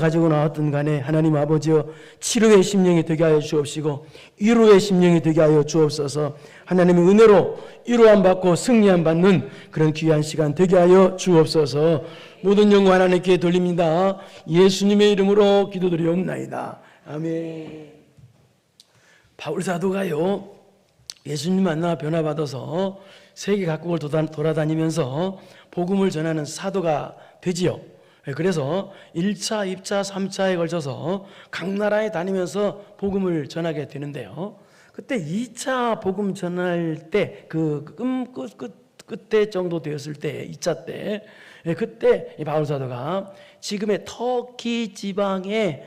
가지고 나왔던 간에 하나님 아버지여 치료의 심령이 되게 하여 주옵시고 위로의 심령이 되게 하여 주옵소서. 하나님의 은혜로 위로함 받고 승리함 받는 그런 귀한 시간 되게 하여 주옵소서. 모든 영광 하나님께 돌립니다. 예수님의 이름으로 기도드리옵나이다. 아멘. 바울 사도가요, 예수님 만나 변화받아서 세계 각국을 돌아다니면서 복음을 전하는 사도가 되지요. 그래서 1차, 2차, 3차에 걸쳐서 각 나라에 다니면서 복음을 전하게 되는데요. 그때 2차 복음 전할 때 끝에 정도 되었을 때 2차 때 그때 바울 사도가 지금의 터키 지방의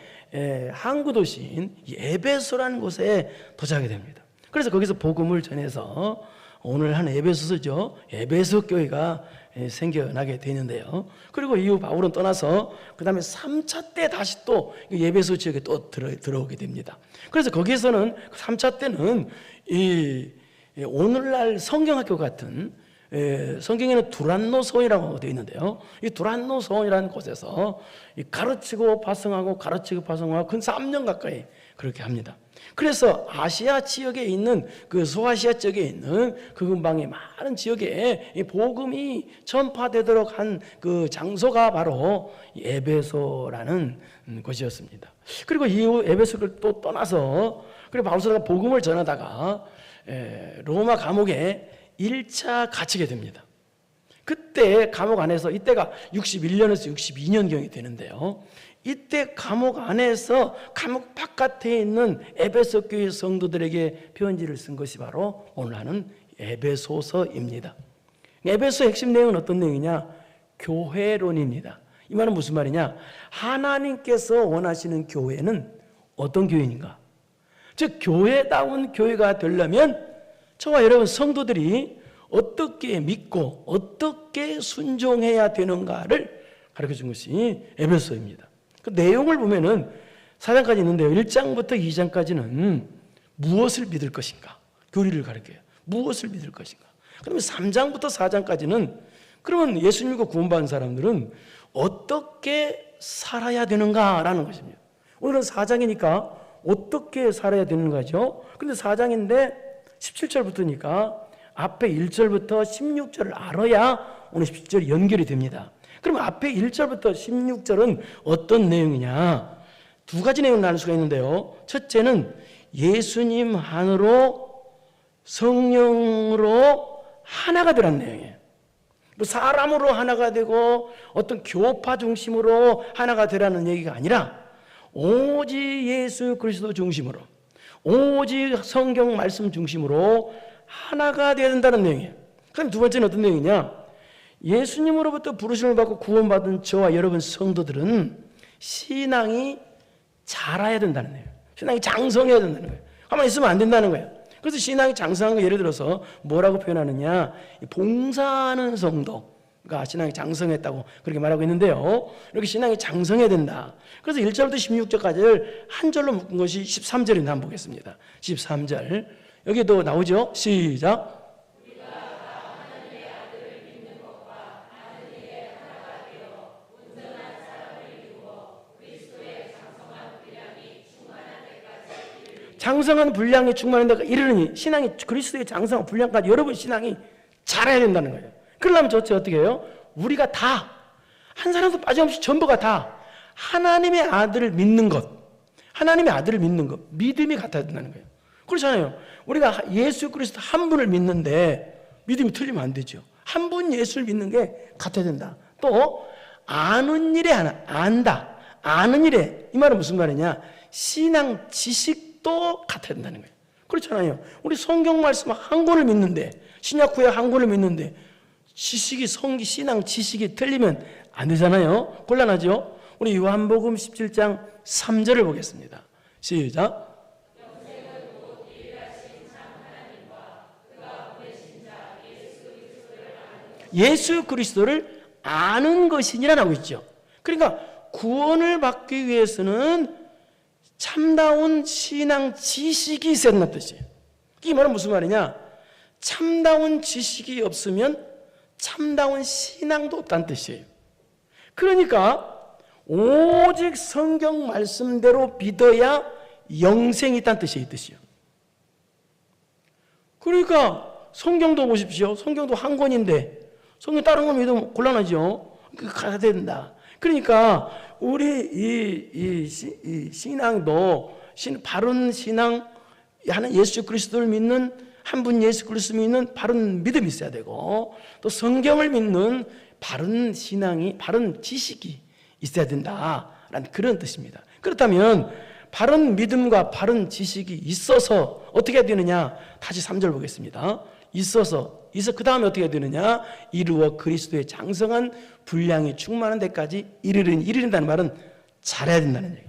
항구 도시인 에베소라는 곳에 도착하게 됩니다. 그래서 거기서 복음을 전해서 오늘 한 에베소서죠. 에베소 교회가 생겨나게 되는데요. 그리고 이후 바울은 떠나서 그 다음에 3차 때 다시 또 에베소 지역에 또 들어오게 됩니다. 그래서 거기에서는 3차 때는 이 오늘날 성경학교 같은 성경에는 두란노서원이라고 되어 있는데요. 이 두란노서원이라는 곳에서 가르치고 파송하고 가르치고 파송하고 근 3년 가까이 그렇게 합니다. 그래서 아시아 지역에 있는 그 소아시아 쪽에 있는 그 근방의 많은 지역에 이 복음이 전파되도록 한 그 장소가 바로 에베소라는 곳이었습니다. 그리고 이후 에베소를 또 떠나서 그리고 바울 사도가 복음을 전하다가 로마 감옥에 1차 갇히게 됩니다. 그때 감옥 안에서 이때가 61년에서 62년경이 되는데요. 이때 감옥 안에서 감옥 바깥에 있는 에베소 교회 성도들에게 편지를 쓴 것이 바로 오늘 하는 에베소서입니다. 에베소의 핵심 내용은 어떤 내용이냐? 교회론입니다. 이 말은 무슨 말이냐? 하나님께서 원하시는 교회는 어떤 교회인가? 즉 교회다운 교회가 되려면 저와 여러분 성도들이 어떻게 믿고 어떻게 순종해야 되는가를 가르쳐준 것이 에베소입니다. 그 내용을 보면은 4장까지 있는데요. 1장부터 2장까지는 무엇을 믿을 것인가? 교리를 가르쳐요. 무엇을 믿을 것인가? 그러면 3장부터 4장까지는 그러면 예수 믿고 구원받은 사람들은 어떻게 살아야 되는가라는 것입니다. 오늘은 4장이니까 어떻게 살아야 되는 거죠? 그런데 4장인데 17절부터니까 앞에 1절부터 16절을 알아야 오늘 17절이 연결이 됩니다. 그럼 앞에 1절부터 16절은 어떤 내용이냐? 두 가지 내용을 나눌 수가 있는데요. 첫째는 예수님 안으로 성령으로 하나가 되라는 내용이에요. 사람으로 하나가 되고 어떤 교파 중심으로 하나가 되라는 얘기가 아니라 오직 예수 그리스도 중심으로 오직 성경 말씀 중심으로 하나가 되어야 된다는 내용이에요. 그럼 두 번째는 어떤 내용이냐? 예수님으로부터 부르심을 받고 구원받은 저와 여러분 성도들은 신앙이 자라야 된다는 거예요. 신앙이 장성해야 된다는 거예요. 가만히 있으면 안 된다는 거예요. 그래서 신앙이 장성한 거 예를 들어서 뭐라고 표현하느냐? 봉사하는 성도가 신앙이 장성했다고 그렇게 말하고 있는데요. 이렇게 신앙이 장성해야 된다. 그래서 1절부터 16절까지를 한 절로 묶은 것이 13절인데 한번 보겠습니다. 13절 여기도 나오죠? 시작. 장성한 분량이 충만한 데가 이르니 신앙이 그리스도의 장성한 분량까지 여러분 신앙이 자라야 된다는 거예요. 그러려면 저체 어떻게 해요? 우리가 다 한 사람도 빠짐없이 전부가 다 하나님의 아들을 믿는 것, 하나님의 아들을 믿는 것, 믿음이 같아야 된다는 거예요. 그렇잖아요. 우리가 예수 그리스도 한 분을 믿는데 믿음이 틀리면 안 되죠. 한 분 예수를 믿는 게 같아야 된다. 또 아는 일에 하나, 안다. 아는 일에 이 말은 무슨 말이냐? 신앙 지식도 같아야 된다는 거예요. 그렇잖아요. 우리 성경 말씀 한 권을 믿는데 신약 후에 한 권을 믿는데 지식이 신앙 지식이 틀리면 안 되잖아요. 곤란하죠. 우리 요한복음 17장 3절을 보겠습니다. 시작. 예수 그리스도를 아는 것이니라 나오고 있죠. 그러니까 구원을 받기 위해서는 참다운 신앙 지식이 있어야 된다는 뜻이에요. 이 말은 무슨 말이냐? 참다운 지식이 없으면 참다운 신앙도 없다는 뜻이에요. 그러니까 오직 성경 말씀대로 믿어야 영생이 있다는 뜻이에요. 이 뜻이요. 그러니까 성경도 보십시오. 성경도 한 권인데 성경 다른 거 믿으면 곤란하죠. 가야 된다. 그러니까 우리 이 신앙도 바른 신앙, 하는 예수 그리스도를 믿는 한 분 예수 그리스도 믿는 바른 믿음이 있어야 되고, 또 성경을 믿는 바른 신앙이, 바른 지식이 있어야 된다라는 그런 뜻입니다. 그렇다면 바른 믿음과 바른 지식이 있어서 어떻게 해야 되느냐? 다시 3절 보겠습니다. 있어서 그 다음에 어떻게 해야 되느냐? 이루어 그리스도의 장성한 분량이 충만한 데까지 이르른다는 말은 잘해야 된다는 얘기예요.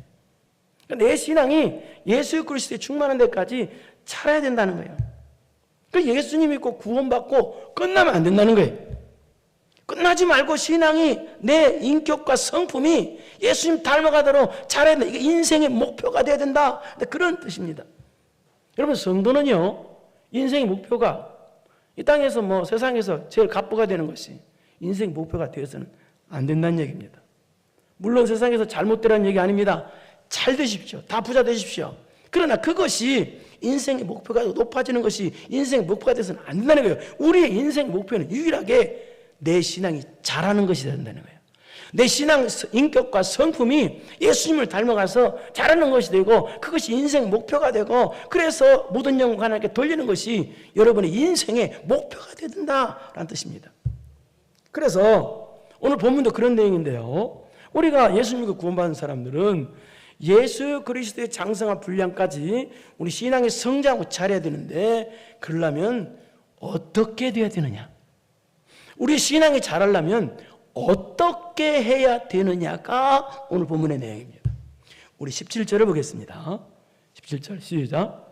내 신앙이 예수 그리스도의 충만한 데까지 자라야 된다는 거예요. 그러니까 예수님 믿고 구원받고 끝나면 안 된다는 거예요. 끝나지 말고 신앙이, 내 인격과 성품이 예수님 닮아가도록 자라야 된다. 이게 인생의 목표가 돼야 된다. 그런 뜻입니다. 여러분, 성도는요, 인생의 목표가 이 땅에서 뭐 세상에서 제일 갑부가 되는 것이 인생 목표가 되어서는 안 된다는 얘기입니다. 물론 세상에서 잘못되라는 얘기 아닙니다. 잘 되십시오. 다 부자 되십시오. 그러나 그것이 인생의 목표가 높아지는 것이 인생의 목표가 되어서는 안 된다는 거예요. 우리의 인생 목표는 유일하게 내 신앙이 자라는 것이 된다는 거예요. 내 신앙 인격과 성품이 예수님을 닮아가서 자라는 것이 되고, 그것이 인생 목표가 되고, 그래서 모든 영광 하나님께 돌리는 것이 여러분의 인생의 목표가 되야 된다라는 뜻입니다. 그래서 오늘 본문도 그런 내용인데요, 우리가 예수 믿고 구원받은 사람들은 예수 그리스도의 장성한 분량까지 우리 신앙이 성장하고 자라야 되는데, 그러려면 어떻게 되어야 되느냐? 우리 신앙이 자라려면 어떻게 해야 되느냐가 오늘 본문의 내용입니다. 우리 17절을 보겠습니다. 17절 시작.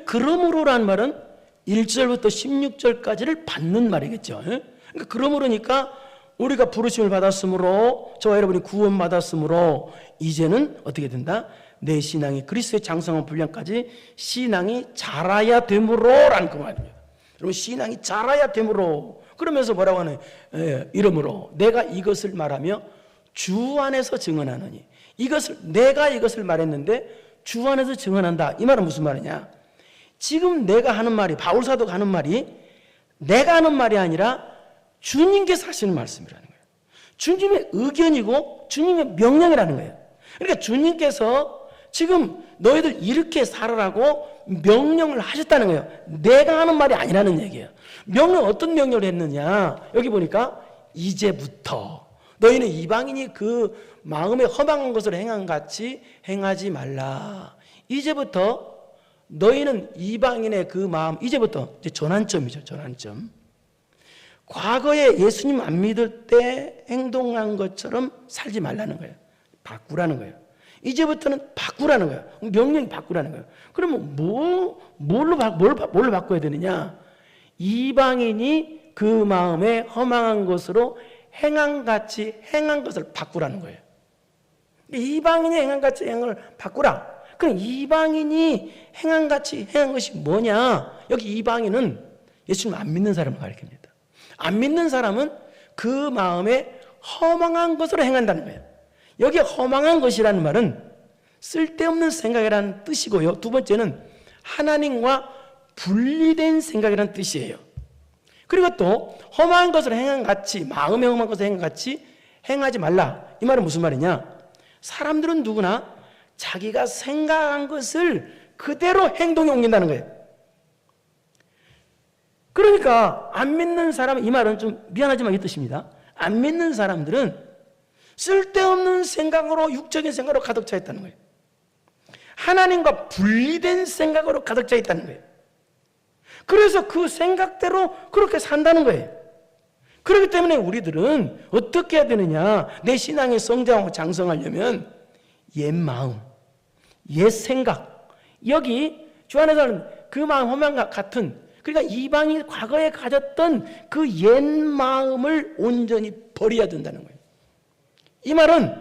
그러므로라는 말은 1절부터 16절까지를 받는 말이겠죠. 그러니까 그러므로니까 우리가 부르심을 받았으므로, 저와 여러분이 구원받았으므로 이제는 어떻게 된다? 내 신앙이 그리스도의 장성한 분량까지 신앙이 자라야 되므로라는 그 말입니다. 여러분, 신앙이 자라야 되므로, 그러면서 뭐라고 하나요? 이러므로 내가 이것을 말하며 주 안에서 증언하노니, 내가 이것을 말했는데 주 안에서 증언한다. 이 말은 무슨 말이냐? 지금 내가 하는 말이, 바울 사도가 하는 말이 내가 하는 말이 아니라 주님께서 하시는 말씀이라는 거예요. 주님의 의견이고 주님의 명령이라는 거예요. 그러니까 주님께서 지금 너희들 이렇게 살아라고 명령을 하셨다는 거예요. 내가 하는 말이 아니라는 얘기예요. 어떤 명령을 했느냐? 여기 보니까 이제부터 너희는 이방인이 그 마음에 허망한 것을 행한 같이 행하지 말라. 이제부터 너희는 이방인의 그 마음, 이제부터 이제 전환점이죠. 전환점. 과거에 예수님 안 믿을 때 행동한 것처럼 살지 말라는 거예요. 바꾸라는 거예요. 이제부터는 바꾸라는 거예요. 명령이 바꾸라는 거예요. 그러면 뭘로 바꿔야 되느냐? 이방인이 그 마음에 허망한 것으로 행한같이 행한 것을 바꾸라는 거예요. 이방인이 행한같이 행한 걸 바꾸라. 그럼 이방인이 행한같이 행한 것이 뭐냐? 여기 이방인은 예수님 안 믿는 사람을 가리킵니다. 안 믿는 사람은 그 마음에 허망한 것으로 행한다는 거예요. 여기 허망한 것이라는 말은 쓸데없는 생각이라는 뜻이고요. 두 번째는 하나님과 분리된 생각이라는 뜻이에요. 그리고 또 험한 것을 행한 같이, 마음에 험한 것을 행한 같이 행하지 말라. 이 말은 무슨 말이냐? 사람들은 누구나 자기가 생각한 것을 그대로 행동에 옮긴다는 거예요. 그러니까 안 믿는 사람, 이 말은 좀 미안하지만 이 뜻입니다. 안 믿는 사람들은 쓸데없는 생각으로, 육적인 생각으로 가득 차 있다는 거예요. 하나님과 분리된 생각으로 가득 차 있다는 거예요. 그래서 그 생각대로 그렇게 산다는 거예요. 그렇기 때문에 우리들은 어떻게 해야 되느냐? 내 신앙이 성장하고 장성하려면 옛 마음, 옛 생각, 여기 주 안에서는 그 마음 허망과 같은, 그러니까 이방이 과거에 가졌던 그 옛 마음을 온전히 버려야 된다는 거예요. 이 말은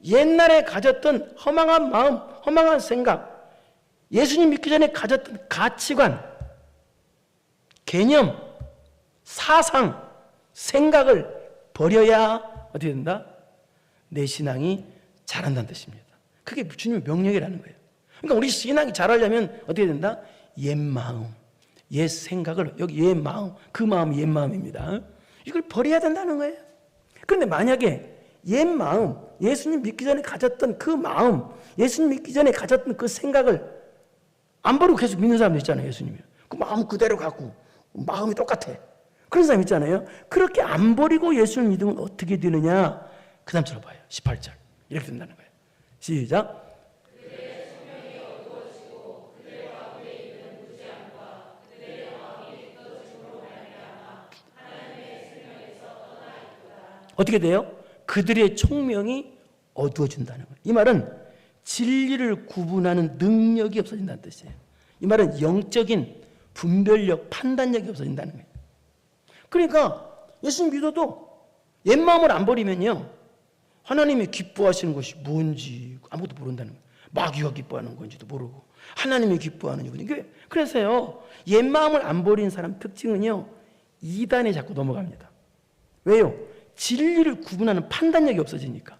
옛날에 가졌던 허망한 마음, 허망한 생각, 예수님 믿기 전에 가졌던 가치관, 개념, 사상, 생각을 버려야 어떻게 된다? 내 신앙이 자란다는 뜻입니다. 그게 주님의 명령이라는 거예요. 그러니까 우리 신앙이 자라려면 어떻게 된다? 옛 마음, 옛 생각을, 여기 옛 마음, 그 마음이 옛 마음입니다. 이걸 버려야 된다는 거예요. 그런데 만약에 옛 마음, 예수님 믿기 전에 가졌던 그 마음, 예수님 믿기 전에 가졌던 그 생각을 안 버리고 계속 믿는 사람도 있잖아요. 예수님이 그 마음 그대로 갖고 마음이 똑같아, 그런 사람 있잖아요. 그렇게 안 버리고 예수를 믿으면 어떻게 되느냐? 그 다음 들어봐요. 18절 이렇게 된다는 거예요. 시작. 어떻게 돼요? 그들의 총명이 어두워진다는 거예요. 이 말은 진리를 구분하는 능력이 없어진다는 뜻이에요. 이 말은 영적인 분별력, 판단력이 없어진다는 거예요. 그러니까 예수님 믿어도 옛 마음을 안 버리면요, 하나님이 기뻐하시는 것이 뭔지 아무것도 모른다는 거예요. 마귀가 기뻐하는 건지도 모르고 하나님이 기뻐하는 건지. 그래서요, 옛 마음을 안 버린 사람 특징은요, 이단에 자꾸 넘어갑니다. 왜요? 진리를 구분하는 판단력이 없어지니까.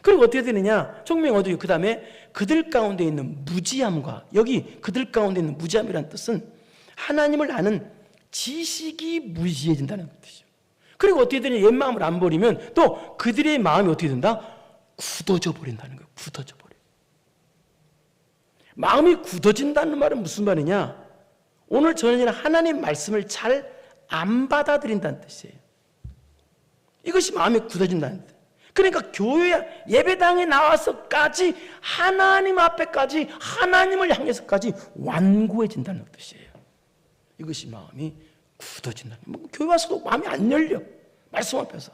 그리고 어떻게 되느냐? 총명이 어두워요. 그 다음에 그들 가운데 있는 무지함과, 여기 그들 가운데 있는 무지함이라는 뜻은 하나님을 아는 지식이 무지해진다는 뜻이죠. 그리고 어떻게 되냐? 옛 마음을 안 버리면 또 그들의 마음이 어떻게 된다? 굳어져 버린다는 거예요. 굳어져 버려. 마음이 굳어진다는 말은 무슨 말이냐? 오늘 저녁에는 하나님 말씀을 잘 안 받아들인다는 뜻이에요. 이것이 마음이 굳어진다는 뜻. 그러니까 교회 예배당에 나와서까지 하나님 앞에까지 하나님을 향해서까지 완고해진다는 뜻이에요. 이것이 마음이 굳어진다는 거예요. 교회 와서도 마음이 안 열려, 말씀 앞에서.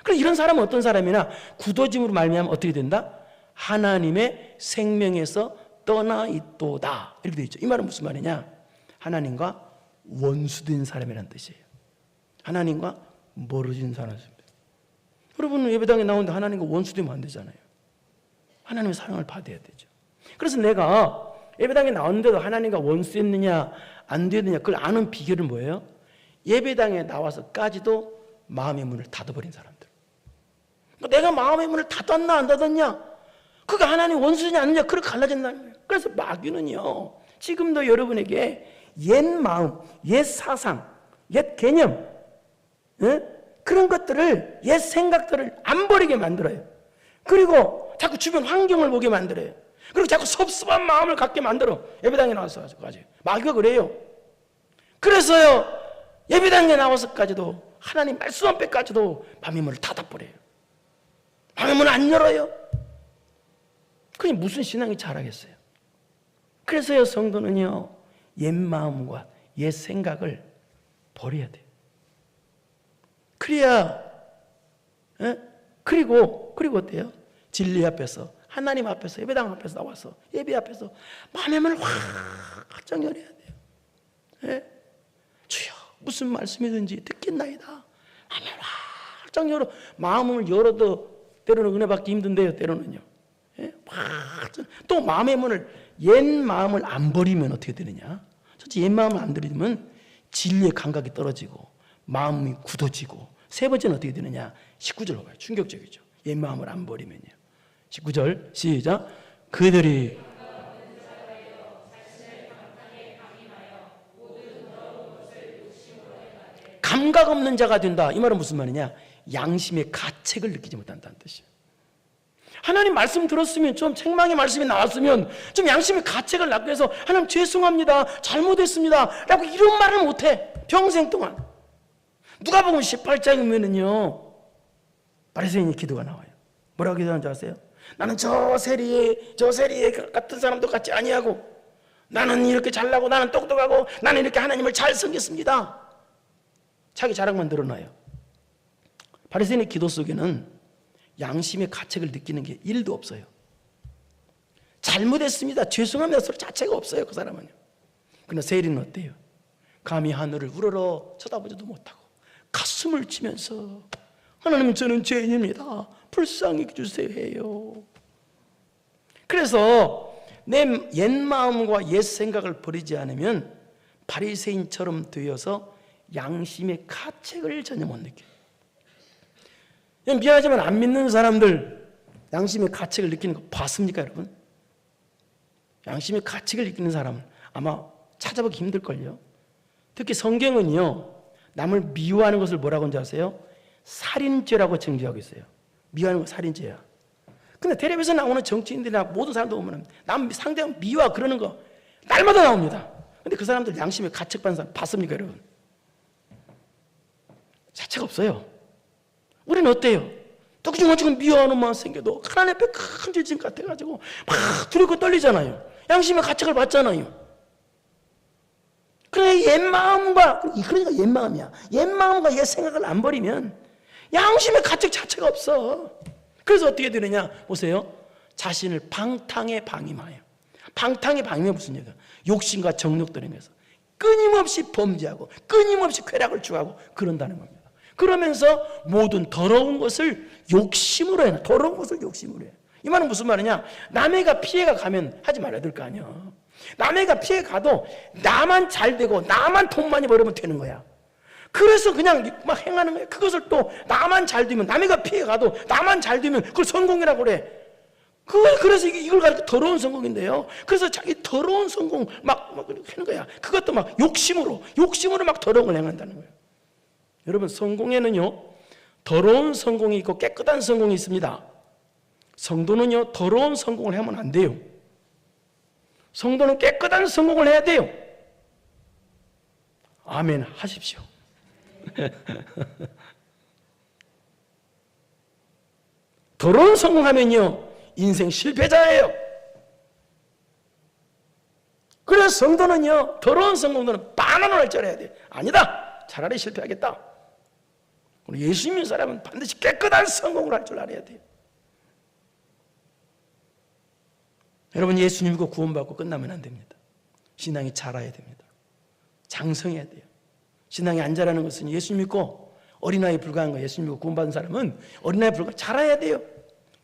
그래서 이런 사람은 어떤 사람이나 굳어짐으로 말미암아 어떻게 된다? 하나님의 생명에서 떠나 있도다, 이렇게 되어 있죠. 이 말은 무슨 말이냐? 하나님과 원수된 사람이라는 뜻이에요. 하나님과 멀어진 사람입니다. 여러분은 예배당에 나오는데 하나님과 원수되면 안 되잖아요. 하나님의 사랑을 받아야 되죠. 그래서 내가 예배당에 나왔는데도 하나님과 원수했느냐 안 되느냐, 그걸 아는 비결은 뭐예요? 예배당에 나와서까지도 마음의 문을 닫아버린 사람들. 내가 마음의 문을 닫았나 안 닫았냐, 그가 하나님 원수냐 아니냐, 그렇게 갈라진다는 거예요. 그래서 마귀는요, 지금도 여러분에게 옛 마음, 옛 사상, 옛 개념, 그런 것들을, 옛 생각들을 안 버리게 만들어요. 그리고 자꾸 주변 환경을 보게 만들어요. 그리고 자꾸 섭섭한 마음을 갖게 만들어. 예배당에 나와서까지 마귀가 그래요. 그래서요, 예배당에 나와서까지도 하나님 말씀 앞에까지도 밤의 문을 닫아버려요. 밤의 문을 안 열어요. 그게 무슨 신앙이 자라겠어요? 그래서요, 성도는요, 옛 마음과 옛 생각을 버려야 돼요. 그래야, 그리고 어때요? 진리 앞에서, 하나님 앞에서, 예배당 앞에서 나와서, 예배 앞에서 마음의 문을 활짝 열어야 돼요. 주여, 무슨 말씀이든지 듣겠나이다. 마음을 활짝 열어. 마음을 열어도 때로는 은혜 받기 힘든데요, 때로는요. 또 마음의 문을, 옛 마음을 안 버리면 어떻게 되느냐? 첫째, 옛 마음을 안 버리면 진리의 감각이 떨어지고 마음이 굳어지고, 세 번째는 어떻게 되느냐? 19절로 가요. 충격적이죠. 옛 마음을 안 버리면요. 19절 시작. 그들이 감각 없는 자가 된다. 이 말은 무슨 말이냐? 양심의 가책을 느끼지 못한다는 뜻이에요. 하나님 말씀 들었으면, 좀 책망의 말씀이 나왔으면 좀 양심의 가책을 낳기 위해서 하나님 죄송합니다, 잘못했습니다 라고 이런 말을 못해, 평생 동안. 누가복음 18장이면은요, 바리새인의 기도가 나와요. 뭐라고 기도하는지 아세요? 나는 저 세리에 같은 사람도 같지 아니하고, 나는 이렇게 잘나고, 나는 똑똑하고, 나는 이렇게 하나님을 잘 섬겼습니다. 자기 자랑만 드러나요. 바리새인의 기도 속에는 양심의 가책을 느끼는 게 1도 없어요. 잘못했습니다, 죄송합니다 소리 자체가 없어요, 그 사람은요. 그러나 세리는 어때요? 감히 하늘을 우러러 쳐다보지도 못하고 가슴을 치면서 하나님, 저는 죄인입니다, 불쌍히 해주세요 해요. 그래서 내 옛 마음과 옛 생각을 버리지 않으면 바리새인처럼 되어서 양심의 가책을 전혀 못 느껴요. 미안하지만 안 믿는 사람들 양심의 가책을 느끼는 거 봤습니까, 여러분? 양심의 가책을 느끼는 사람은 아마 찾아보기 힘들걸요. 특히 성경은요, 남을 미워하는 것을 뭐라고 하는지 아세요? 살인죄라고 정죄하고 있어요. 미워하는 건 살인죄야. 근데 텔레비전에 나오는 정치인들이나 모든 사람들 보면 남 상대방 미워 그러는 거 날마다 나옵니다. 근데 그 사람들 양심에 가책받는 사람 봤습니까, 여러분? 자체가 없어요. 우리는 어때요? 뚜껑 미워하는 마음 생겨도 하나님 앞에 큰 죄진 같아가지고 막 두렵고 떨리잖아요. 양심의 가책을 받잖아요. 그래, 옛 마음과, 그러니까 옛 마음이야. 옛 마음과 옛 생각을 안 버리면 양심의 가책 자체가 없어. 그래서 어떻게 되느냐? 보세요. 자신을 방탕에 방임하여. 방탕에 방임하면 무슨 얘기야? 욕심과 정욕들에 의해서 끊임없이 범죄하고 끊임없이 쾌락을 추구하고 그런다는 겁니다. 그러면서 모든 더러운 것을 욕심으로 해. 더러운 것을 욕심으로 해. 이 말은 무슨 말이냐? 남해가 피해가 가면 하지 말아야 될 거 아니야. 남해가 피해 가도 나만 잘 되고 나만 돈 많이 벌으면 되는 거야. 그래서 그냥 막 행하는 거야. 그것을 또 나만 잘 되면, 남해가 피해 가도 나만 잘 되면 그걸 성공이라고 그래. 그래서 이걸 가지고 더러운 성공인데요. 그래서 자기 더러운 성공 막 하는 거야. 그것도 막 욕심으로 막 더러운 걸 행한다는 거예요. 여러분, 성공에는요, 더러운 성공이 있고 깨끗한 성공이 있습니다. 성도는요, 더러운 성공을 하면 안 돼요. 성도는 깨끗한 성공을 해야 돼요. 아멘 하십시오. 더러운 성공하면요, 인생 실패자예요. 그래서 성도는요, 더러운 성공들은 반환을 할 줄 알아야 돼. 아니다, 차라리 실패하겠다. 우리 예수 믿는 사람은 반드시 깨끗한 성공을 할 줄 알아야 돼요. 여러분, 예수님 믿고 구원받고 끝나면 안 됩니다. 신앙이 자라야 됩니다. 장성해야 돼요. 신앙이 안 자라는 것은 예수 믿고 어린아이에 불과한 거예요. 예수 믿고 구원받은 사람은 어린아이에 불과 자라야 돼요.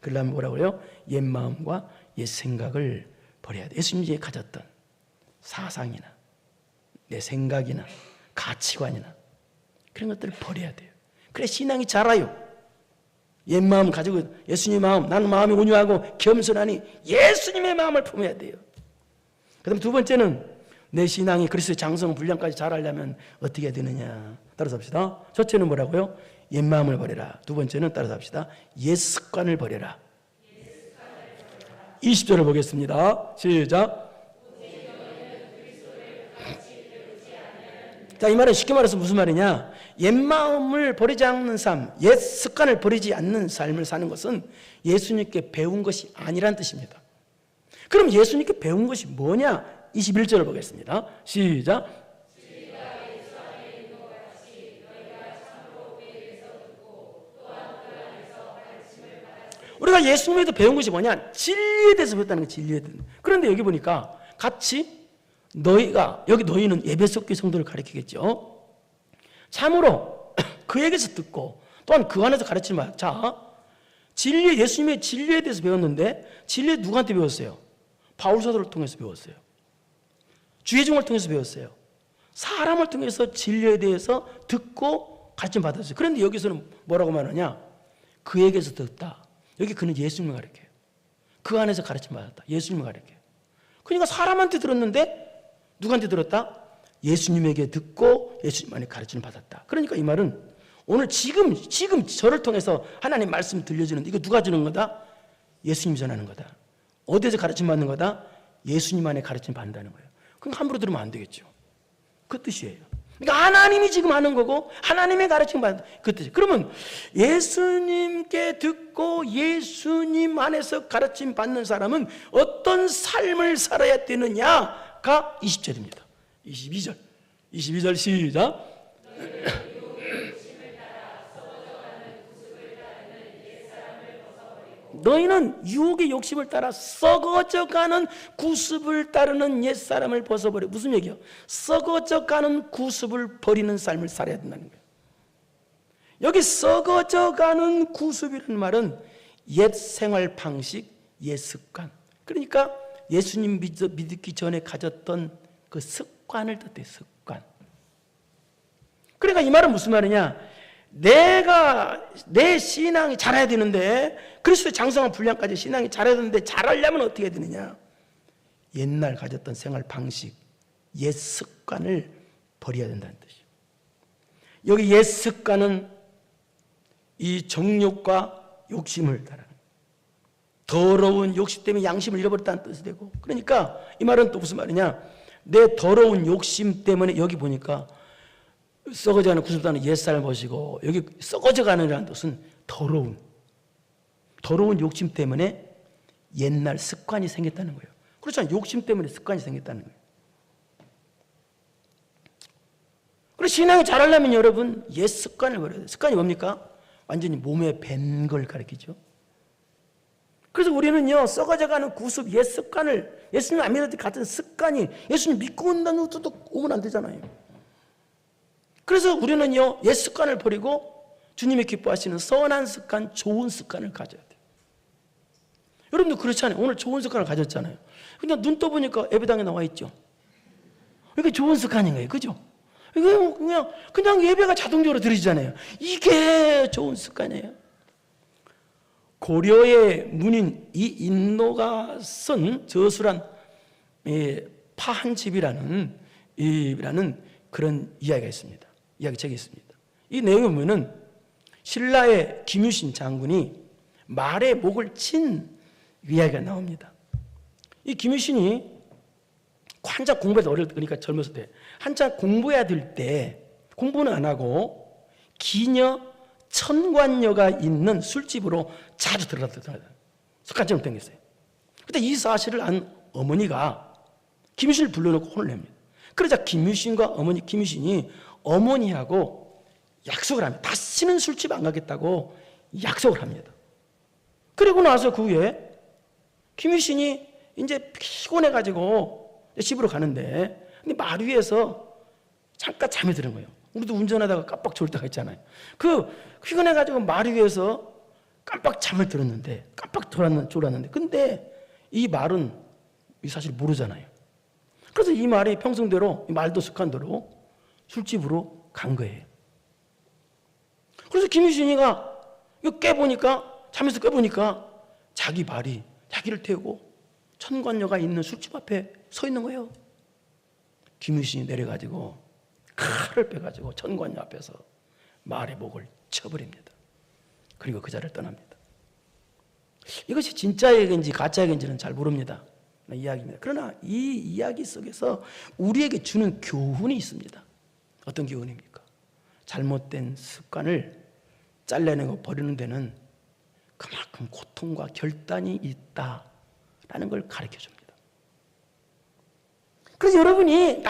그러려면 뭐라고요? 옛 마음과 옛 생각을 버려야 돼요. 예수님이 가졌던 사상이나 내 생각이나 가치관이나 그런 것들을 버려야 돼요. 그래 신앙이 자라요. 옛 마음 가지고 예수님의 마음, 나는 마음이 온유하고 겸손하니 예수님의 마음을 품어야 돼요. 그 다음에 두 번째는 내 신앙이 그리스도의 장성 분량까지 자라려면 어떻게 해야 되느냐. 따라서 합시다. 첫째는 뭐라고요? 옛 마음을 버려라. 두 번째는 따라서 합시다. 옛 습관을 버려라. 20절을 보겠습니다. 시작. 자, 이 말은 쉽게 말해서 무슨 말이냐? 옛 마음을 버리지 않는 삶, 옛 습관을 버리지 않는 삶을 사는 것은 예수님께 배운 것이 아니란 뜻입니다. 그럼 예수님께 배운 것이 뭐냐? 21절을 보겠습니다. 시작. 우리가 예수님에서 배운 것이 뭐냐? 진리에 대해서 배웠다는 거예요. 진리에 대해서. 그런데 여기 보니까 같이 너희가, 여기 너희는 에베소 교회 성도를 가리키겠죠. 참으로 그에게서 듣고 또한 그 안에서 가르치는 바. 자, 진리, 예수님의 진리에 대해서 배웠는데 진리 누구한테 배웠어요? 바울 사도를 통해서 배웠어요. 주의 종을 통해서 배웠어요. 사람을 통해서 진리에 대해서 듣고 가르침 받았어요. 그런데 여기서는 뭐라고 말하냐? 그에게서 듣다. 여기 그는 예수님을 가르쳐요. 그 안에서 가르침 받았다. 예수님을 가르쳐요. 그러니까 사람한테 들었는데 누구한테 들었다? 예수님에게 듣고 예수님 안에 가르침을 받았다. 그러니까 이 말은 오늘 지금 저를 통해서 하나님 말씀 들려주는데 이거 누가 주는 거다? 예수님이 전하는 거다. 어디에서 가르침 받는 거다? 예수님 안에 가르침 받는다는 거예요. 그럼 함부로 들으면 안 되겠죠. 그 뜻이에요. 그러니까 하나님이 지금 하는 거고 하나님의 가르침 받는 그 뜻이에요. 그러면 예수님께 듣고 예수님 안에서 가르침 받는 사람은 어떤 삶을 살아야 되느냐가 20절입니다. 22절 시작. 너희는 유혹의 욕심을 따라 썩어져가는 구습을 따르는 옛사람을 벗어버려. 무슨 얘기야? 썩어져가는 구습을 버리는 삶을 살아야 된다는 거예요. 여기 썩어져가는 구습이라는 말은 옛 생활 방식, 옛 습관. 그러니까 예수님 믿기 전에 가졌던 그 습관을 뜻해요. 습관. 그러니까 이 말은 무슨 말이냐? 내 신앙이 자라야 되는데, 그리스도의 장성한 분량까지 신앙이 자라야 되는데, 자라려면 어떻게 해야 되느냐? 옛날 가졌던 생활 방식, 옛 습관을 버려야 된다는 뜻이에요. 여기 옛 습관은 이 정욕과 욕심을 따르는, 더러운 욕심 때문에 양심을 잃어버렸다는 뜻이 되고, 그러니까 이 말은 또 무슨 말이냐? 내 더러운 욕심 때문에, 여기 보니까 썩어져가는 구슬다는 옛살 버시고, 여기 썩어져가는이라는 뜻은 더러운 욕심 때문에 옛날 습관이 생겼다는 거예요. 그렇잖아요. 욕심 때문에 습관이 생겼다는 거예요. 그래서 신앙이 잘하려면 여러분 옛 습관을 버려야 돼요. 습관이 뭡니까? 완전히 몸에 밴 걸 가리키죠. 그래서 우리는요, 썩어져가는 구습 옛 습관을, 예수님 안 믿을 때 같은 습관이, 예수님 믿고 온다는 것도 오면 안 되잖아요. 그래서 우리는요, 옛 습관을 버리고 주님이 기뻐하시는 선한 습관, 좋은 습관을 가져야 돼요. 여러분도 그렇잖아요. 오늘 좋은 습관을 가졌잖아요. 그냥 눈 떠보니까 예배당에 나와 있죠. 이게 좋은 습관인 거예요. 그죠? 이게 그냥 예배가 자동적으로 드려지잖아요. 이게 좋은 습관이에요. 고려의 문인 이인노가 쓴 저술한 파한집이라는 그런 이야기가 있습니다. 이야기책이 있습니다. 이 내용을 보면은 신라의 김유신 장군이 말의 목을 친 이야기가 나옵니다. 이 김유신이 한참 공부해서 그러니까 젊었을 때 한참 공부해야 될 때 공부는 안 하고 기녀 천관녀가 있는 술집으로 자주 들어가더라고요. 습관처럼 땡겼어요. 그때 이 사실을 안 어머니가 김유신을 불러놓고 혼을 냅니다. 그러자 김유신과 어머니 김유신이 어머니하고 약속을 합니다. 다시는 술집 안 가겠다고 약속을 합니다. 그리고 나서 그 후에 김유신이 이제 피곤해가지고 집으로 가는데, 근데 말 위에서 잠깐 잠이 드는 거예요. 우리도 운전하다가 깜빡 졸 때가 있잖아요. 그 피곤해가지고 말 위에서 깜빡 잠을 들었는데, 깜빡 졸았는데, 근데 이 말은 이 사실 모르잖아요. 그래서 이 말이 평소대로, 이 말도 습관대로 술집으로 간 거예요. 그래서 김유신이가 이거 잠에서 깨보니까 자기 말이 자기를 태우고 천관녀가 있는 술집 앞에 서 있는 거예요. 김유신이 내려가지고 칼을 빼가지고 천관녀 앞에서 말의 목을 쳐버립니다. 그리고 그 자리를 떠납니다. 이것이 진짜 얘기인지 가짜 얘기인지는 잘 모릅니다. 이야기입니다. 그러나 이 이야기 속에서 우리에게 주는 교훈이 있습니다. 어떤 교훈입니까? 잘못된 습관을 잘라내고 버리는 데는 그만큼 고통과 결단이 있다라는 걸 가르쳐 줍니다. 그래서 여러분이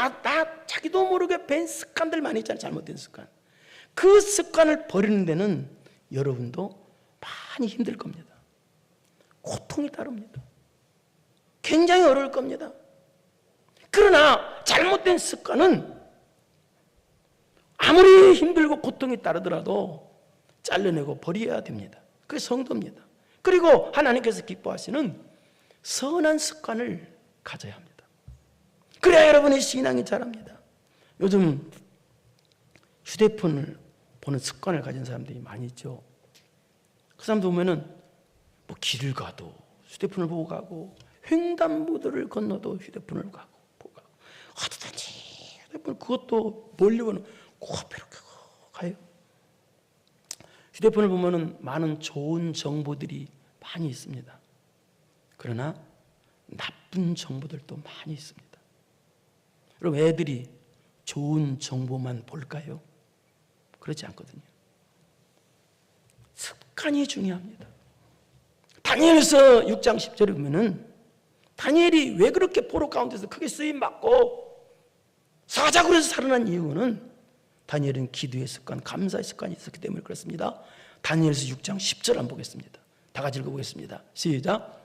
자기도 모르게 밴 습관들 많이 있잖아요. 잘못된 습관. 그 습관을 버리는 데는 여러분도 많이 힘들 겁니다. 고통이 따릅니다. 굉장히 어려울 겁니다. 그러나 잘못된 습관은 아무리 힘들고 고통이 따르더라도 잘라내고 버려야 됩니다. 그게 성도입니다. 그리고 하나님께서 기뻐하시는 선한 습관을 가져야 합니다. 그래야 여러분의 신앙이 자랍니다. 요즘 휴대폰을 보는 습관을 가진 사람들이 많이 있죠. 그 사람들 보면은 뭐 길을 가도 휴대폰을 보고 가고, 횡단보도를 건너도 휴대폰을 보고 가고, 어디든지 휴대폰, 그것도 멀리 보는 코앞에 이렇게 가요. 휴대폰을 보면은 많은 좋은 정보들이 많이 있습니다. 그러나 나쁜 정보들도 많이 있습니다. 여러분, 애들이 좋은 정보만 볼까요? 그렇지 않거든요. 습관이 중요합니다. 다니엘서 6장 10절에 보면은 다니엘이 왜 그렇게 포로 가운데서 크게 쓰임받고 사자굴에서 살아난 이유는 다니엘은 기도의 습관, 감사의 습관이 있었기 때문에 그렇습니다. 다니엘서 6장 10절 한번 보겠습니다. 다 같이 읽어보겠습니다. 시작.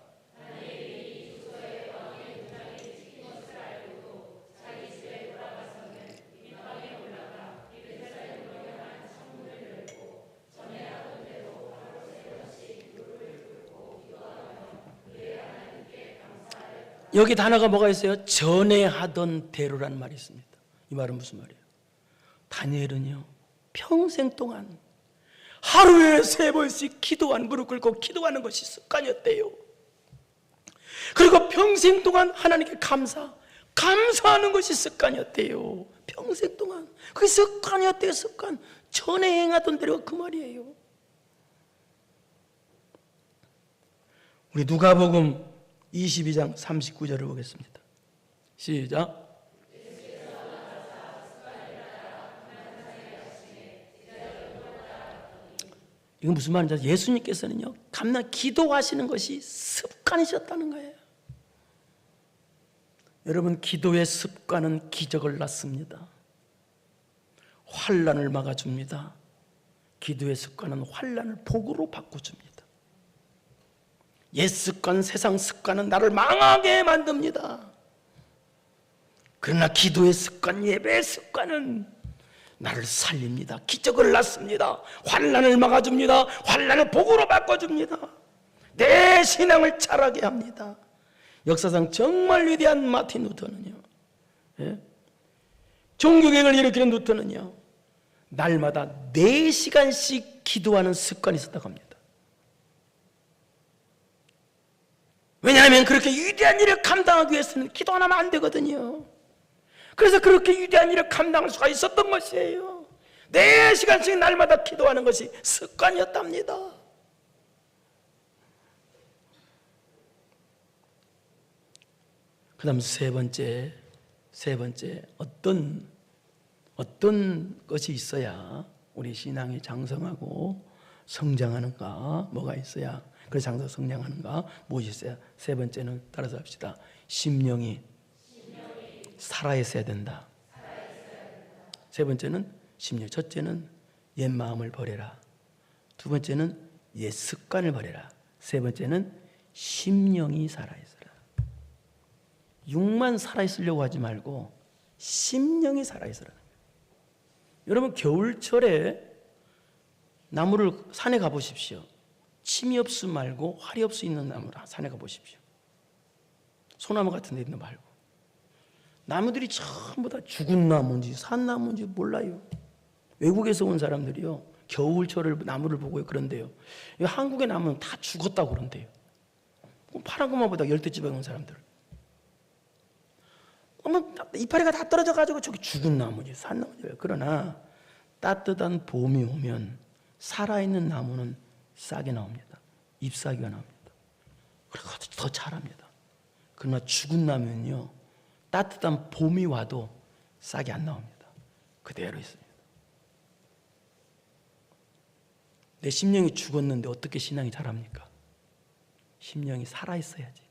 여기 단어가 뭐가 있어요? 전에 하던 대로라는 말이 있습니다. 이 말은 무슨 말이에요? 다니엘은요, 평생 동안 하루에 3번씩 기도한 무릎 꿇고 기도하는 것이 습관이었대요. 그리고 평생 동안 하나님께 감사하는 것이 습관이었대요. 평생 동안 그게 습관이었대요. 습관. 전에 행하던 대로가 그 말이에요. 우리 누가복음 22장 39절을 보겠습니다. 시작. 이건 무슨 말인지 아세요? 예수님께서는요, 기도하시는 것이 습관이셨다는 거예요. 여러분, 기도의 습관은 기적을 낳습니다. 환난을 막아줍니다. 기도의 습관은 환난을 복으로 바꿔줍니다. 옛 습관, 세상 습관은 나를 망하게 만듭니다. 그러나 기도의 습관, 예배의 습관은 나를 살립니다. 기적을 낳습니다. 환난을 막아줍니다. 환난을 복으로 바꿔줍니다. 내 신앙을 자라게 합니다. 역사상 정말 위대한 마틴 루터는요, 종교개혁을 일으키는 루터는요, 날마다 4시간씩 기도하는 습관이 있었다고 합니다. 왜냐하면 그렇게 위대한 일을 감당하기 위해서는 기도 안 하면 안 되거든요. 그래서 그렇게 위대한 일을 감당할 수가 있었던 것이에요. 4시간씩 날마다 기도하는 것이 습관이었답니다. 그 다음 세 번째 어떤 것이 있어야 우리 신앙이 장성하고 성장하는가? 뭐가 있어야 그래서 장성 성장하는가? 무엇이 있어야? 세 번째는 따라서 합시다. 심령이 살아있어야 된다. 세 번째는 심령. 첫째는 옛 마음을 버려라. 두 번째는 옛 습관을 버려라. 세 번째는 심령이 살아있어라. 육만 살아있으려고 하지 말고 심령이 살아있으라는 거예요. 여러분, 겨울철에 나무를 산에 가보십시오. 침이 없수 말고 활이 없수 있는 나무를 산에 가보십시오. 소나무 같은 데 있는 거 말고. 나무들이 전부 다 죽은 나무인지 산나무인지 몰라요. 외국에서 온 사람들이요, 겨울철을 나무를 보고요 그런데요, 한국의 나무는 다 죽었다고 그런대요. 파란 것만 보다 열대지방에 온 사람들, 이파리가 다 떨어져가지고 저기 죽은 나무지 산나무지. 그러나 따뜻한 봄이 오면 살아있는 나무는 싹이 나옵니다. 잎사귀가 나옵니다. 그리고 더 자랍니다. 그러나 죽은 나무는요, 따뜻한 봄이 와도 싹이 안 나옵니다. 그대로 있습니다. 내 심령이 죽었는데 어떻게 신앙이 자랍니까? 심령이 살아있어야지.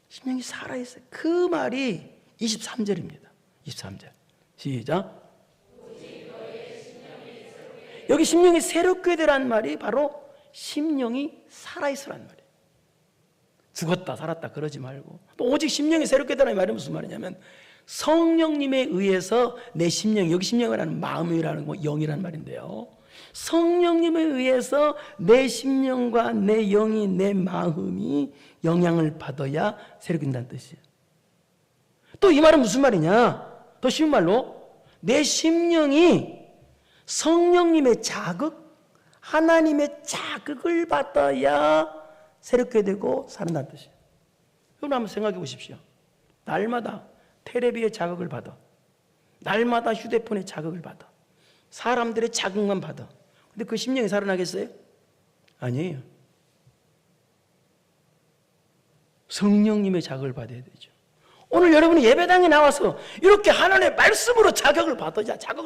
심령이 살아있어요. 그 말이 23절입니다. 23절 시작. 여기 심령이 새롭게 되라는 말이 바로 심령이 살아있으라는 말이에요. 죽었다 살았다 그러지 말고, 또 오직 심령이 새롭게 되라는 말이 무슨 말이냐면 성령님에 의해서 내 심령, 여기 심령이라는 마음이라는 거, 영이라는 말인데요, 성령님에 의해서 내 심령과 내 영이, 내 마음이 영향을 받아야 새롭게 된다는 뜻이에요. 또 이 말은 무슨 말이냐? 더 쉬운 말로 내 심령이 성령님의 자극, 하나님의 자극을 받아야 새롭게 되고 산다는 뜻이에요. 여러분 한번 생각해 보십시오. 날마다 텔레비의 자극을 받아, 날마다 휴대폰의 자극을 받아, 사람들의 자극만 받아. 근데 그 심령이 살아나겠어요? 아니에요. 성령님의 자극을 받아야 되죠. 오늘 여러분이 예배당에 나와서 이렇게 하나님의 말씀으로 자극을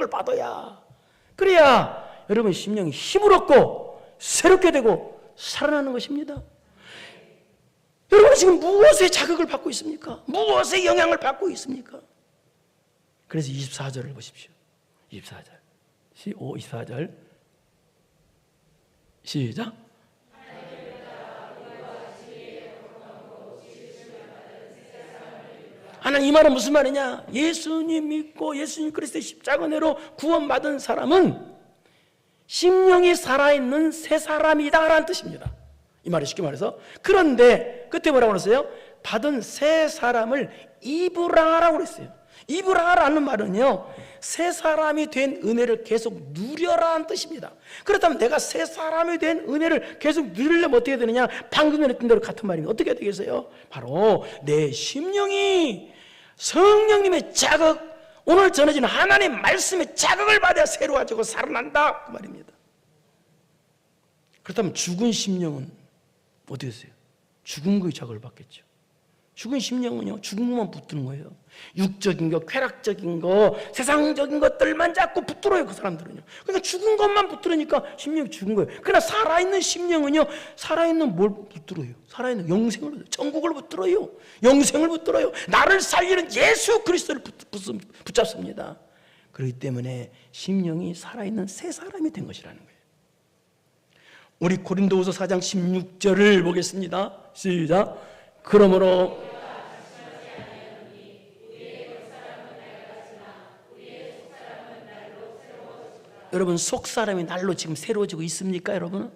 받아야 그래야 여러분 심령이 힘을 얻고 새롭게 되고 살아나는 것입니다. 여러분 지금 무엇에 자극을 받고 있습니까? 무엇에 영향을 받고 있습니까? 그래서 24절을 보십시오. 24절 24절 시작. 하나님, 이 말은 무슨 말이냐? 예수님 믿고 예수님 그리스도의 십자가 은혜로 구원받은 사람은 심령이 살아있는 새 사람이다 라는 뜻입니다. 이 말이 쉽게 말해서. 그런데 그때 뭐라고 그랬어요? 받은 새 사람을 입으라라고 그랬어요. 입으라라는 말은요, 새 사람이 된 은혜를 계속 누려라는 뜻입니다. 그렇다면 내가 새 사람이 된 은혜를 계속 누리려면 어떻게 되느냐? 방금 전에 했던 대로 같은 말입니다. 어떻게 되겠어요? 바로 내 심령이 성령님의 자극, 오늘 전해진 하나님 말씀의 자극을 받아야 새로워지고 살아난다, 그 말입니다. 그렇다면 죽은 심령은 어떻게 됐어요? 죽은 거의 자극을 받겠죠. 죽은 심령은요, 죽은 것만 붙드는 거예요. 육적인 거, 쾌락적인 거, 세상적인 것들만 자꾸 붙들어요, 그 사람들은요. 그러니까 죽은 것만 붙들으니까 심령이 죽은 거예요. 그러나 살아있는 심령은요, 살아있는 뭘 붙들어요? 살아있는 영생을 붙들어요. 천국을 붙들어요. 영생을 붙들어요. 나를 살리는 예수 그리스도를 붙잡습니다. 그렇기 때문에 심령이 살아있는 새 사람이 된 것이라는 거예요. 우리 고린도후서 4장 16절을 보겠습니다. 시작. 그러므로 여러분, 속사람이 날로 지금 새로워지고 있습니까, 여러분?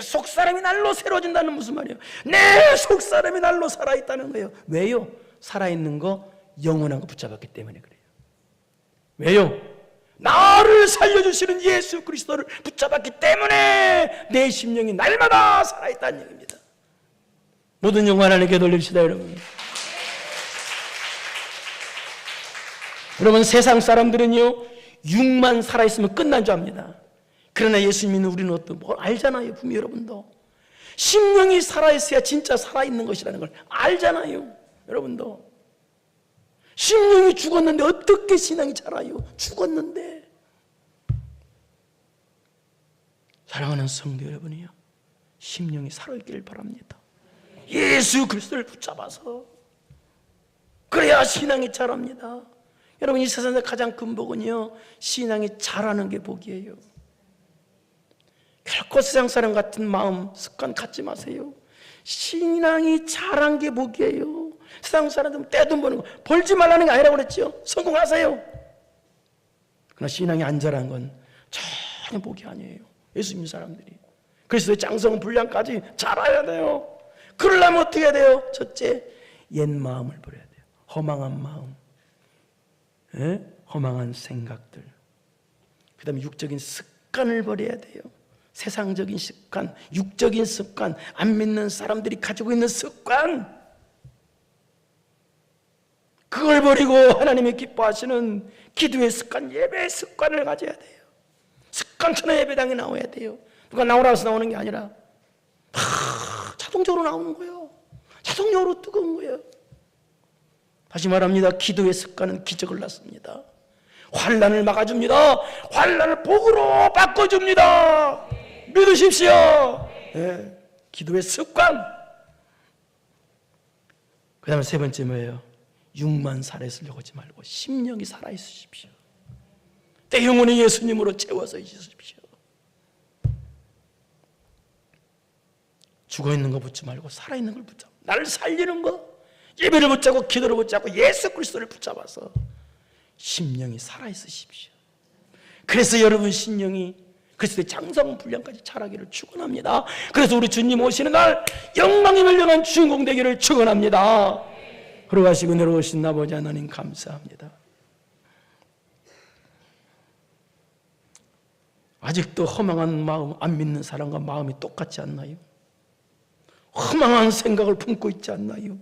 속사람이 날로 새로워진다는 무슨 말이에요? 내 속사람이 날로 살아있다는 거예요. 왜요? 살아있는 거, 영원한 거 붙잡았기 때문에 그래요. 왜요? 나를 살려주시는 예수 그리스도를 붙잡았기 때문에 내 심령이 날마다 살아있다는 얘기입니다. 모든 영광 하나님께 돌립시다, 여러분. 여러분, 세상 사람들은요, 육만 살아있으면 끝난 줄 압니다. 그러나 예수 믿는 우리는 뭘 알잖아요, 분명히 여러분도. 심령이 살아있어야 진짜 살아있는 것이라는 걸 알잖아요, 여러분도. 심령이 죽었는데 어떻게 신앙이 자라요? 죽었는데. 사랑하는 성도 여러분이요, 심령이 살아있기를 바랍니다. 예수 그리스도를 붙잡아서. 그래야 신앙이 자랍니다. 여러분, 이 세상에서 가장 큰 복은요, 신앙이 자라는 게 복이에요. 결코 세상 사람 같은 마음, 습관 갖지 마세요. 신앙이 자란 게 복이에요. 세상 사람들은 떼돈 버는 거, 벌지 말라는 게 아니라고 그랬죠. 성공하세요. 그러나 신앙이 안 자란 건 전혀 복이 아니에요. 예수 믿는 사람들이. 그리스도의 장성 분량까지 자라야 돼요. 그러려면 어떻게 해야 돼요? 첫째, 옛 마음을 버려야 돼요. 허망한 마음, 허망한 생각들. 그 다음에 육적인 습관을 버려야 돼요. 세상적인 습관, 육적인 습관, 안 믿는 사람들이 가지고 있는 습관, 그걸 버리고 하나님이 기뻐하시는 기도의 습관, 예배의 습관을 가져야 돼요. 습관처럼 예배당에 나와야 돼요. 누가 나오라 해서 나오는 게 아니라 자동적으로 나오는 거예요. 자동적으로 뜨거운 거예요. 다시 말합니다. 기도의 습관은 기적을 낳습니다. 환난을 막아줍니다. 환난을 복으로 바꿔줍니다. 믿으십시오. 네. 기도의 습관. 그 다음에 세 번째 뭐예요? 육만 살아있으려고 하지 말고 심령이 살아있으십시오. 내 영혼이 예수님으로 채워서 있으십시오. 죽어있는 거 붙지 말고 살아있는 걸 붙잡고, 나를 살리는 거, 예배를 붙잡고 기도를 붙잡고 예수 그리스도를 붙잡아서 심령이 살아있으십시오. 그래서 여러분 심령이 그리스도의 장성 분량까지 자라기를 축원합니다. 그래서 우리 주님 오시는 날 영광이 멸령한 주인공 되기를 축원합니다. 걸어가시고 내려오신 아버지 하나님 감사합니다. 아직도 허망한 마음, 안 믿는 사람과 마음이 똑같지 않나요? 허망한 생각을 품고 있지 않나요?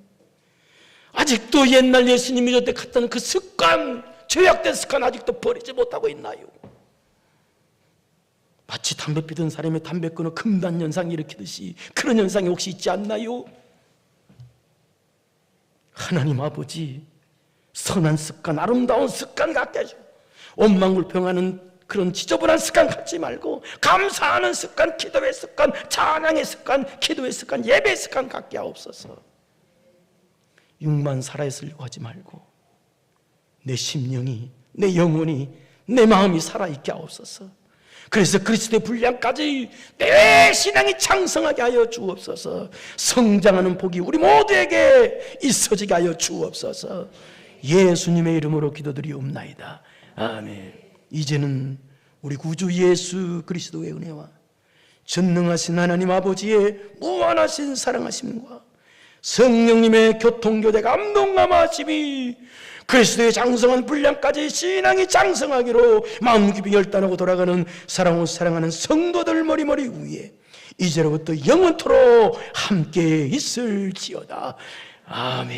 아직도 옛날 예수님 믿을 때 갔던 그 습관, 죄악된 습관 아직도 버리지 못하고 있나요? 마치 담배 피던 사람이 담배 끊어 금단 현상을 일으키듯이 그런 현상이 혹시 있지 않나요? 하나님 아버지, 선한 습관, 아름다운 습관 갖게 하시고 원망불평하는 그런 지저분한 습관 갖지 말고 감사하는 습관, 기도의 습관, 찬양의 습관, 기도의 습관, 예배의 습관 갖게 하옵소서. 육만 살아있으려고 하지 말고 내 심령이, 내 영혼이, 내 마음이 살아있게 하옵소서. 그래서 그리스도의 분량까지 내 신앙이 창성하게 하여 주옵소서. 성장하는 복이 우리 모두에게 있어지게 하여 주옵소서. 예수님의 이름으로 기도드리옵나이다. 아멘. 이제는 우리 구주 예수 그리스도의 은혜와 전능하신 하나님 아버지의 무한하신 사랑하심과 성령님의 교통교대 감동감하심이 그리스도의 장성한 분량까지 신앙이 장성하기로 마음 깊이 열단하고 돌아가는 사랑하는 성도들 머리머리 위에 이제로부터 영원토록 함께 있을지어다. 아멘.